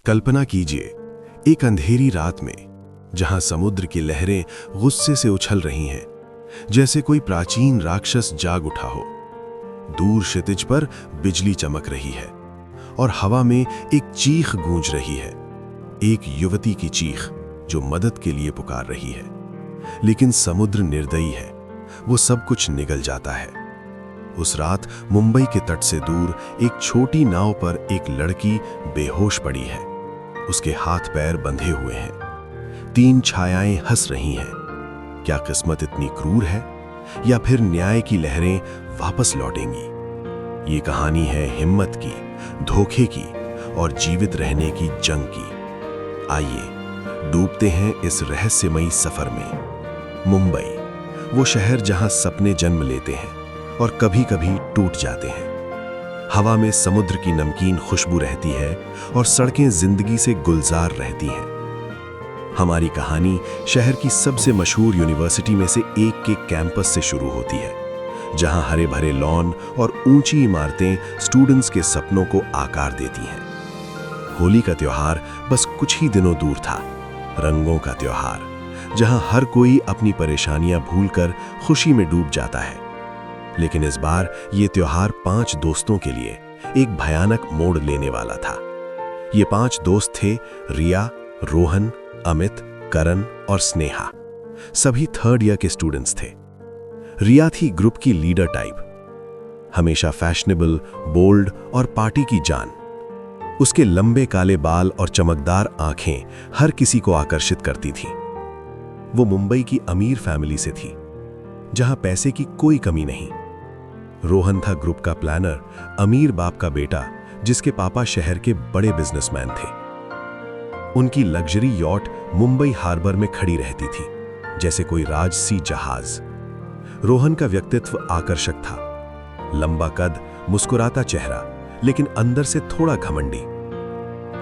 कल्पना कीजिए, एक अंधेरी रात में जहां समुद्र की लहरें गुस्से से उछल रही हैं, जैसे कोई प्राचीन राक्षस जाग उठा हो। दूर क्षितिज पर बिजली चमक रही है और हवा में एक चीख गूंज रही है, एक युवती की चीख जो मदद के लिए पुकार रही है। लेकिन समुद्र निर्दयी है, वो सब कुछ निगल जाता है। उस रात मुंबई के तट से दूर एक छोटी नाव पर एक लड़की बेहोश पड़ी है। उसके हाथ पैर बंधे हुए हैं। 3 छायाएं हंस रही हैं। क्या किस्मत इतनी क्रूर है, या फिर न्याय की लहरें वापस लौटेंगी? ये कहानी है हिम्मत की, धोखे की और जीवित रहने की जंग की। आइए डूबते हैं इस रहस्यमयी सफर में। मुंबई, वो शहर जहां सपने जन्म लेते हैं और कभी-कभी टूट जाते हैं। हवा में समुद्र की नमकीन खुशबू रहती है और सड़कें जिंदगी से गुलजार रहती हैं। हमारी कहानी शहर की सबसे मशहूर यूनिवर्सिटी में से एक के कैंपस से शुरू होती है, जहां हरे भरे लॉन और ऊंची इमारतें स्टूडेंट्स के सपनों को आकार देती हैं। होली का त्योहार बस कुछ ही दिनों दूर था। रंगों का त्योहार, जहां हर कोई अपनी परेशानियां भूलकर खुशी में डूब जाता है। लेकिन इस बार ये त्योहार 5 दोस्तों के लिए एक भयानक मोड़ लेने वाला था। ये 5 दोस्त थे रिया, रोहन, अमित, करण और स्नेहा। सभी 3rd ईयर के स्टूडेंट्स थे। रिया थी ग्रुप की लीडर टाइप, हमेशा फैशनेबल, बोल्ड और पार्टी की जान। उसके लंबे काले बाल और चमकदार आंखें हर किसी को आकर्षित करती थीं। वो मुंबई की अमीर फैमिली से थी, जहां पैसे की कोई कमी नहीं। रोहन था ग्रुप का प्लानर, अमीर बाप का बेटा, जिसके पापा शहर के बड़े बिजनेसमैन थे। उनकी लग्जरी यॉट मुंबई हार्बर में खड़ी रहती थी, जैसे कोई राजसी जहाज। रोहन का व्यक्तित्व आकर्षक था, लंबा कद, मुस्कुराता चेहरा, लेकिन अंदर से थोड़ा घमंडी।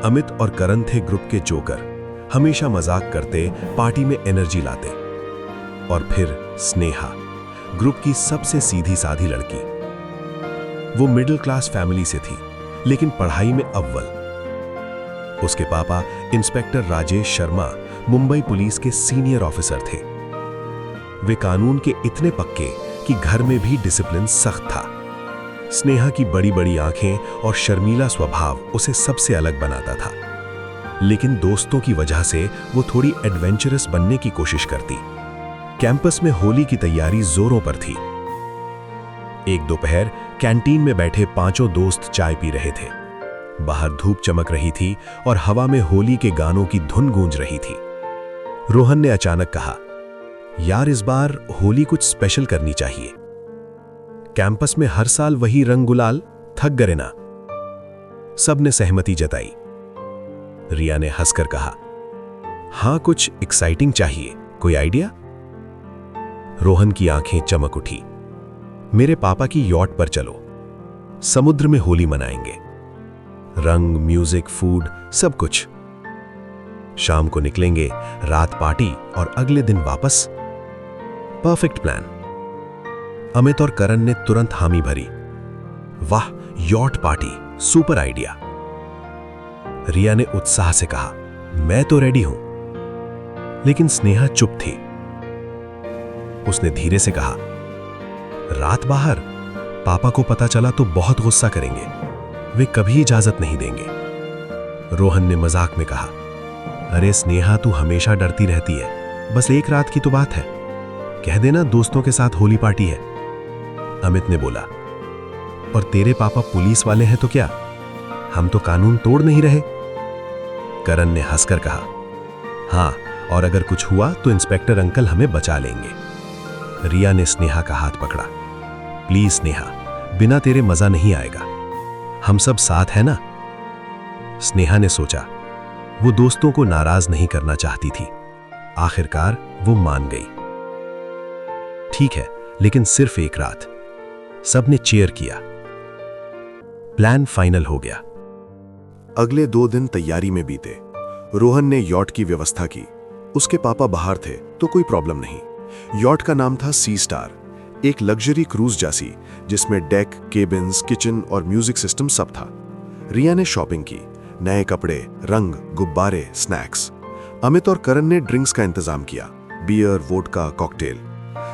अमित और करण थे ग्रुप के जोकर, हमेशा मजाक करते, पार्टी में एनर्जी लाते। और फिर स्नेहा, ग्रुप की सबसे सीधी साधी लड़की। वो मिडिल क्लास फैमिली से थी, लेकिन पढ़ाई में अव्वल। उसके पापा इंस्पेक्टर राजेश शर्मा मुंबई पुलिस के सीनियर ऑफिसर थे। वे कानून के इतने पक्के कि घर में भी डिसिप्लिन सख्त था। स्नेहा की बड़ी बड़ी आंखें और शर्मीला स्वभाव उसे सबसे अलग बनाता था। लेकिन दोस्तों की वजह से वो थोड़ी एडवेंचरस बनने की कोशिश करती। कैंपस में होली की तैयारी जोरों पर थी। एक दोपहर कैंटीन में बैठे 5 दोस्त चाय पी रहे थे। बाहर धूप चमक रही थी और हवा में होली के गानों की धुन गूंज रही थी। रोहन ने अचानक कहा, यार इस बार होली कुछ स्पेशल करनी चाहिए। कैंपस में हर साल वही रंग गुलाल, थक गए ना। सबने सहमति जताई। रिया ने हंसकर कहा, हां कुछ एक्साइटिंग चाहिए, कोई आइडिया? रोहन की आंखें चमक उठी। मेरे पापा की यॉट पर चलो, समुद्र में होली मनाएंगे। रंग, म्यूजिक, फूड, सब कुछ। शाम को निकलेंगे, रात पार्टी और अगले दिन वापस। Perfect plan. अमित और करण ने तुरंत हामी भरी। वाह, यॉट पार्टी, सुपर आइडिया। रिया ने उत्साह से कहा, मैं तो रेडी हूं। लेकिन स्नेहा चुप थी। उसने धीरे से कहा, रात बाहर, पापा को पता चला तो बहुत गुस्सा करेंगे, वे कभी इजाजत नहीं देंगे। रोहन ने मजाक में कहा, अरे स्नेहा तू हमेशा डरती रहती है, बस एक रात की तो बात है, कह देना दोस्तों के साथ होली पार्टी है। अमित ने बोला, और तेरे पापा पुलिस वाले हैं तो क्या, हम तो कानून तोड़ नहीं रहे। करण ने हंसकर कहा, हाँ, और अगर कुछ हुआ तो इंस्पेक्टर अंकल हमें बचा लेंगे। रिया ने स्नेहा का हाथ पकड़ा। प्लीज स्नेहा, बिना तेरे मजा नहीं आएगा, हम सब साथ हैं ना। स्नेहा ने सोचा, वो दोस्तों को नाराज नहीं करना चाहती थी। आखिरकार वो मान गई। ठीक है, लेकिन सिर्फ एक रात। सबने चीयर किया। प्लान फाइनल हो गया। अगले 2 दिन तैयारी में बीते। रोहन ने यॉट की व्यवस्था की। उसके पापा बाहर थे तो कोई प्रॉब्लम नहीं। यॉट का नाम था सी स्टार, एक लग्जरी क्रूज जैसी, जिसमें डेक, केबिन्स, किचन और म्यूजिक सिस्टम सब था। रिया ने शॉपिंग की, नए कपड़े, रंग, गुब्बारे, स्नैक्स। अमित और करण ने ड्रिंक्स का इंतजाम किया, बियर, वोडका, कॉकटेल।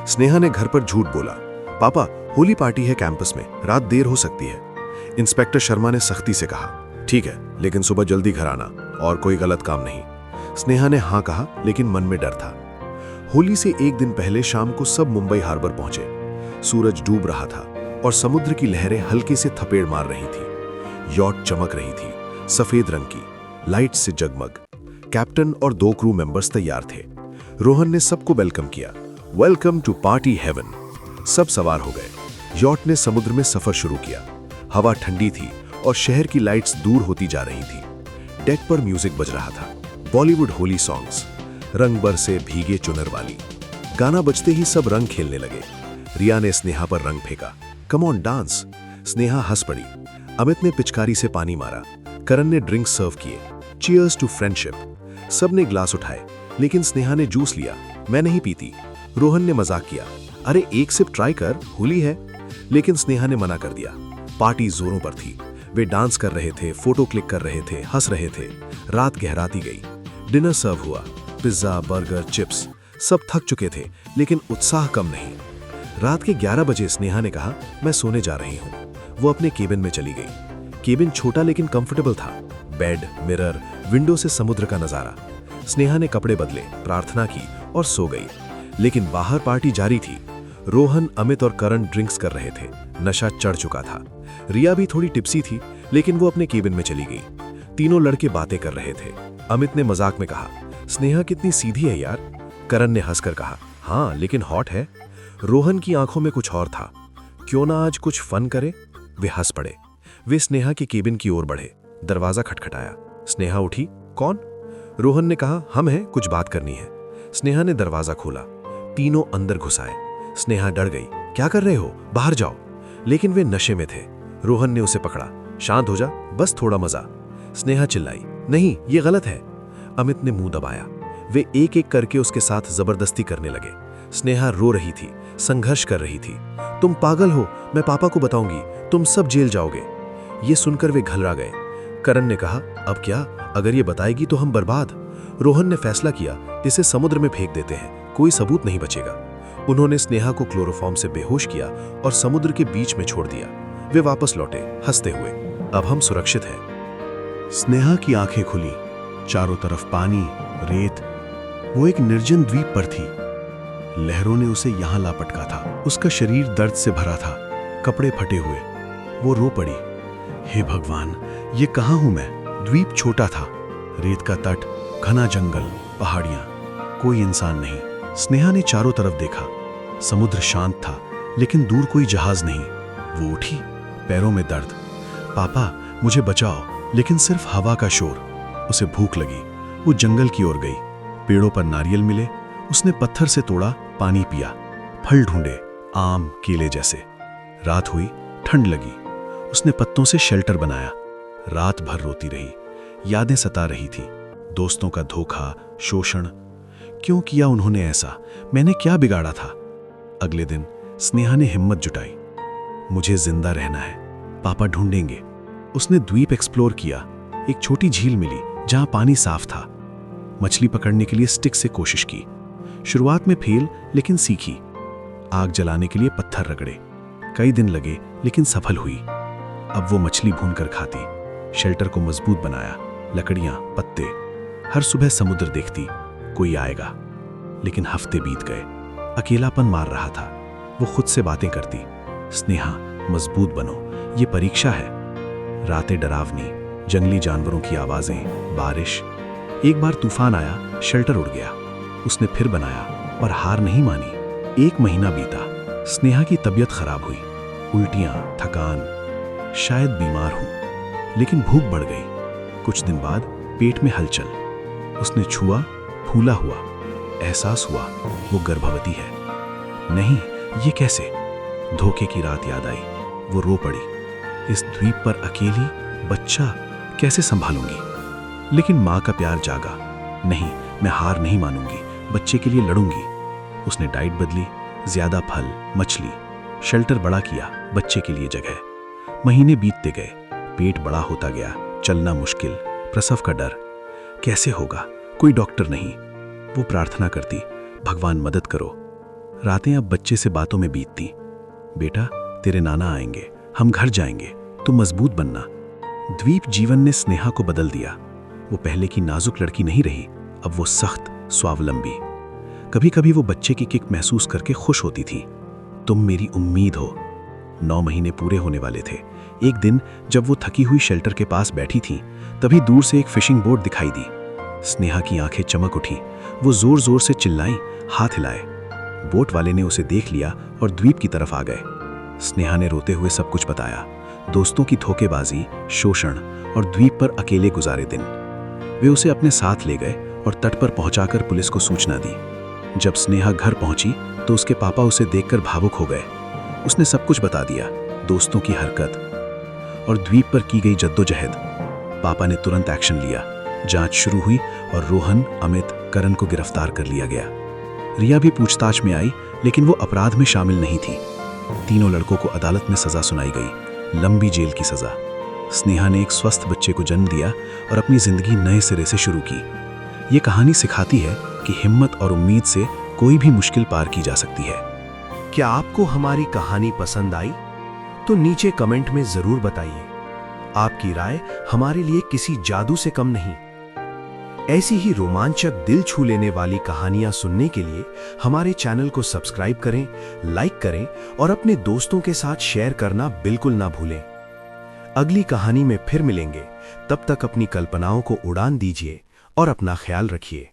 स्नेहा ने घर पर झूठ बोला, पापा होली पार्टी है कैंपस में, रात देर हो सकती है। इंस्पेक्टर शर्मा ने सख्ती से कहा, ठीक है, लेकिन सुबह जल्दी घर आना और कोई गलत काम नहीं। स्नेहा ने हाँ कहा, लेकिन मन में डर था। होली से एक दिन पहले शाम को सब मुंबई हार्बर पहुंचे। सूरज डूब रहा था और समुद्र की लहरें हल्के से थपेड़ मार रही थी। यॉट चमक रही थी, सफेद रंग की, लाइट से जगमग। कैप्टन और 2 क्रू मेंबर्स तैयार थे। रोहन ने सबको वेलकम किया, वेलकम टू पार्टी हेवन। सब सवार हो गए। यॉट ने समुद्र में सफर शुरू किया। हवा ठंडी थी और शहर की लाइट्स दूर होती जा रही थी। डेक पर म्यूजिक बज रहा था, बॉलीवुड होली सॉन्ग्स, रंग बरसे भीगे चुनर वाली। गाना बजते ही सब रंग खेलने लगे। रिया ने स्नेहा पर रंग फेंका, कम ऑन डांस। स्नेहा हंस पड़ी। अमित ने पिचकारी से पानी मारा। करण ने ड्रिंक सर्व किए, चीयर्स टू फ्रेंडशिप। सब ने ग्लास उठाए, लेकिन स्नेहा ने जूस लिया, मैं नहीं पीती। रोहन ने मजाक किया, अरे एक सिप ट्राई कर, होली है। लेकिन स्नेहा ने मना कर दिया। पार्टी जोरों पर थी। वे डांस कर रहे थे, फोटो क्लिक कर रहे थे, हंस रहे थे। रात गहराती गई। डिनर सर्व हुआ, पिज्जा, बर्गर, चिप्स। सब थक चुके थे, लेकिन उत्साह कम नहीं। रात के 11 बजे स्नेहा ने कहा, मैं सोने जा रही हूँ। वो अपने केबिन में चली गई। केबिन छोटा लेकिन कंफर्टेबल था। बेड, मिरर, विंडो से समुद्र का नजारा। स्नेहा ने कपड़े बदले, प्रार्थना की और सो गई। लेकिन बाहर पार्टी जारी थी। रोहन, अमित और करण ड्रिंक्स कर रहे थे। नशा चढ़ चुका था। रिया भी थोड़ी टिप्सी थी, लेकिन वो अपने केबिन में चली गई। तीनों लड़के बातें कर रहे थे। अमित ने मजाक में कहा, स्नेहा कितनी सीधी है यार। करण ने हंसकर कहा, हाँ लेकिन हॉट है। रोहन की आंखों में कुछ और था, क्यों ना आज कुछ फन करे। वे हंस पड़े। वे स्नेहा के केबिन की ओर बढ़े। दरवाजा खटखटाया। स्नेहा उठी, कौन? रोहन ने कहा, हम हैं, कुछ बात करनी है। स्नेहा ने दरवाजा खोला। तीनों अंदर घुस आए। स्नेहा डर गई, क्या कर रहे हो, बाहर जाओ। लेकिन वे नशे में थे। रोहन ने उसे पकड़ा, शांत हो जा, बस थोड़ा मजा। स्नेहा चिल्लाई, नहीं ये गलत है। अमित ने मुंह दबाया। वे एक एक करके उसके साथ जबरदस्ती करने लगे। स्नेहा रो रही थी, संघर्ष कर रही थी। तुम पागल हो, मैं पापा को बताऊंगी, तुम सब जेल जाओगे। ये सुनकर वे घलरा गए। करण ने कहा, अब क्या, अगर ये बताएगी तो हम बर्बाद। रोहन ने फैसला किया, इसे समुद्र में फेंक देते हैं, कोई सबूत नहीं बचेगा। उन्होंने स्नेहा को क्लोरोफॉर्म से बेहोश किया और समुद्र के बीच में छोड़ दिया। वे वापस लौटे, हंसते हुए, अब हम सुरक्षित हैं। स्नेहा की आंखें खुली। चारों तरफ पानी, रेत। वो एक निर्जन द्वीप पर थी। लहरों ने उसे यहां लापटका था। उसका शरीर दर्द से भरा था, कपड़े फटे हुए। वो रो पड़ी, हे भगवान, ये कहां हूं मैं? द्वीप छोटा था, रेत का तट, घना जंगल, पहाड़ियां, कोई इंसान नहीं। स्नेहा ने चारों तरफ देखा। समुद्र शांत था, लेकिन दूर कोई जहाज नहीं। वो उठी, पैरों में दर्द। पापा मुझे बचाओ, लेकिन सिर्फ हवा का शोर। उसे भूख लगी। वो जंगल की ओर गई। पेड़ों पर नारियल मिले, उसने पत्थर से तोड़ा, पानी पिया। फल ढूंढे, आम, केले जैसे। रात हुई, ठंड लगी। उसने पत्तों से शेल्टर बनाया। रात भर रोती रही। यादें सता रही थी, दोस्तों का धोखा, शोषण। क्यों किया उन्होंने ऐसा? मैंने क्या बिगाड़ा था? अगले दिन स्नेहा ने हिम्मत जुटाई, मुझे जिंदा रहना है, पापा ढूंढेंगे। उसने द्वीप एक्सप्लोर किया। एक छोटी झील मिली जहां पानी साफ था। मछली पकड़ने के लिए स्टिक से कोशिश की। शुरुआत में फेल, लेकिन सीखी। आग जलाने के लिए पत्थर रगड़े। कई दिन लगे, लेकिन सफल हुई। अब वो मछली भूनकर खाती। शेल्टर को मजबूत बनाया, लकड़ियां, पत्ते। हर सुबह समुद्र देखती, कोई आएगा। लेकिन हफ्ते बीत गए। अकेलापन मार रहा था। वो खुद से बातें करती, स्नेहा मजबूत बनो, ये परीक्षा है। रातें डरावनी, जंगली जानवरों की आवाजें, बारिश। एक बार तूफान आया, शेल्टर उड़ गया। उसने फिर बनाया, पर हार नहीं मानी। 1 महीना बीता। स्नेहा की तबीयत खराब हुई, उल्टियां, थकान, शायद बीमार हूं। लेकिन भूख बढ़ गई। कुछ दिन बाद पेट में हलचल। उसने छुआ, फूला हुआ। एहसास हुआ वो गर्भवती है। नहीं, ये कैसे? धोखे की रात याद आई। वो रो पड़ी, इस द्वीप पर अकेली, बच्चा कैसे संभालूंगी? लेकिन मां का प्यार जागा। नहीं, मैं हार नहीं मानूंगी, बच्चे के लिए लड़ूंगी। उसने डाइट बदली, ज्यादा फल, मछली। शेल्टर बड़ा किया, बच्चे के लिए जगह। महीने बीतते गए, पेट बड़ा होता गया, चलना मुश्किल। प्रसव का डर, कैसे होगा, कोई डॉक्टर नहीं। वो प्रार्थना करती, भगवान मदद करो। रातें अब बच्चे से बातों में बीतती। बेटा, तेरे नाना आएंगे, हम घर जाएंगे, तुम मजबूत बनना। द्वीप जीवन ने स्नेहा को बदल दिया। वो पहले की नाजुक लड़की नहीं रही, अब वो सख्त, स्वावलंबी। कभी कभी वो बच्चे की किक महसूस करके खुश होती थी। तुम मेरी उम्मीद हो। 9 महीने पूरे होने वाले थे। एक दिन जब वो थकी हुई शेल्टर के पास बैठी थी, तभी दूर से एक फिशिंग बोट दिखाई दी। स्नेहा की आंखें चमक उठी। वो जोर जोर से चिल्लाई, हाथ हिलाए। बोट वाले ने उसे देख लिया और द्वीप की तरफ आ गए। स्नेहा ने रोते हुए सब कुछ बताया, दोस्तों की धोखेबाजी, शोषण और द्वीप पर अकेले गुजारे दिन। वे उसे अपने साथ ले गए और तट पर पहुंचाकर पुलिस को सूचना दी। जब स्नेहा घर पहुंची तो उसके पापा उसे देखकर भावुक हो गए। उसने सब कुछ बता दिया, दोस्तों की हरकत और द्वीप पर की गई जद्दोजहद। पापा ने तुरंत एक्शन लिया। जांच शुरू हुई और रोहन, अमित, करण को गिरफ्तार कर लिया गया। रिया भी पूछताछ में आई, लेकिन वो अपराध में शामिल नहीं थी। तीनों लड़कों को अदालत में सजा सुनाई गई, लंबी जेल की सजा। स्नेहा ने एक स्वस्थ बच्चे को जन्म दिया और अपनी जिंदगी नए सिरे से शुरू की। ये कहानी सिखाती है कि हिम्मत और उम्मीद से कोई भी मुश्किल पार की जा सकती है। क्या आपको हमारी कहानी पसंद आई? तो नीचे कमेंट में जरूर बताइए। आपकी राय हमारे लिए किसी जादू से कम नहीं। ऐसी ही रोमांचक, दिल छू लेने वाली कहानियां सुनने के लिए हमारे चैनल को सब्सक्राइब करें, लाइक करें और अपने दोस्तों के साथ शेयर करना बिल्कुल ना भूलें। अगली कहानी में फिर मिलेंगे। तब तक अपनी कल्पनाओं को उड़ान दीजिए और अपना ख्याल रखिए।